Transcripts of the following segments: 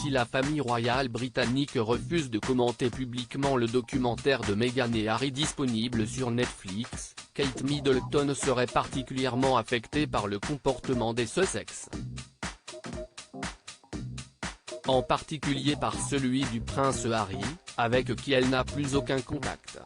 Si la famille royale britannique refuse de commenter publiquement le documentaire de Meghan et Harry disponible sur Netflix, Kate Middleton serait particulièrement affectée par le comportement des Sussex. En particulier par celui du prince Harry, avec qui elle n'a plus aucun contact.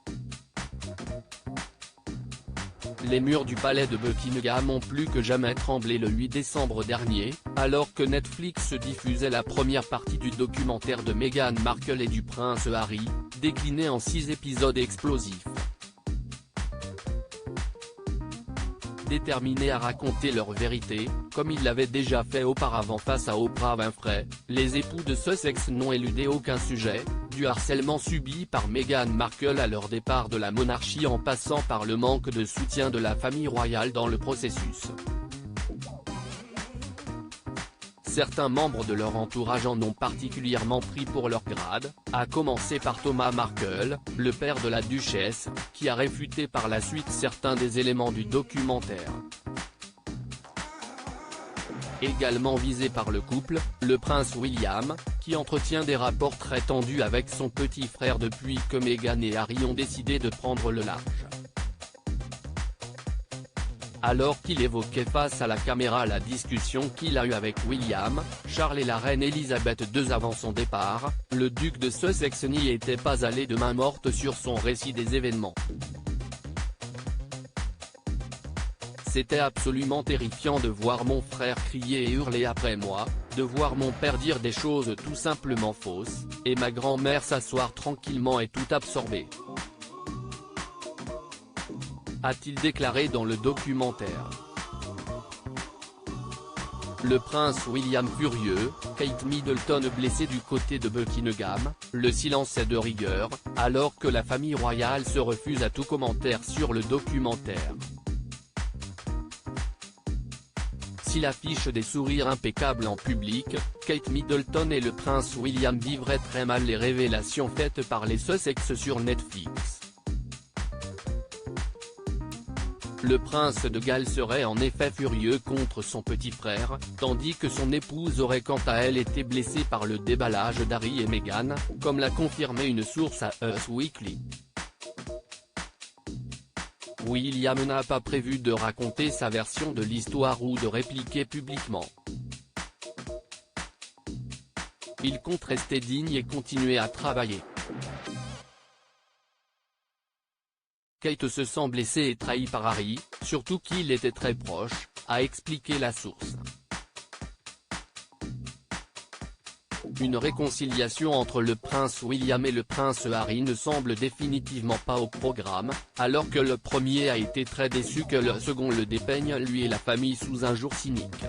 Les murs du palais de Buckingham ont plus que jamais tremblé le 8 décembre dernier, alors que Netflix diffusait la première partie du documentaire de Meghan Markle et du prince Harry, décliné en 6 épisodes explosifs. Déterminés à raconter leur vérité, comme ils l'avaient déjà fait auparavant face à Oprah Winfrey, les époux de Sussex n'ont éludé aucun sujet, du harcèlement subi par Meghan Markle à leur départ de la monarchie en passant par le manque de soutien de la famille royale dans le processus. Certains membres de leur entourage en ont particulièrement pris pour leur grade, à commencer par Thomas Markle, le père de la duchesse, qui a réfuté par la suite certains des éléments du documentaire. Également visé par le couple, le prince William, qui entretient des rapports très tendus avec son petit frère depuis que Meghan et Harry ont décidé de prendre le large. Alors qu'il évoquait face à la caméra la discussion qu'il a eue avec William, Charles et la reine Elisabeth II avant son départ, le duc de Sussex n'y était pas allé de main morte sur son récit des événements. C'était absolument terrifiant de voir mon frère crier et hurler après moi, de voir mon père dire des choses tout simplement fausses, et ma grand-mère s'asseoir tranquillement et tout absorber. A-t-il déclaré dans le documentaire. Le prince William furieux, Kate Middleton blessée du côté de Buckingham, le silence est de rigueur, alors que la famille royale se refuse à tout commentaire sur le documentaire. S'il affiche des sourires impeccables en public, Kate Middleton et le prince William vivraient très mal les révélations faites par les Sussex sur Netflix. Le prince de Galles serait en effet furieux contre son petit frère, tandis que son épouse aurait quant à elle été blessée par le déballage d'Harry et Meghan, comme l'a confirmé une source à Us Weekly. William n'a pas prévu de raconter sa version de l'histoire ou de répliquer publiquement. Il compte rester digne et continuer à travailler. Kate se sent blessée et trahie par Harry, surtout qu'il était très proche, a expliqué la source. Une réconciliation entre le prince William et le prince Harry ne semble définitivement pas au programme, alors que le premier a été très déçu que le second le dépeigne lui et la famille sous un jour cynique.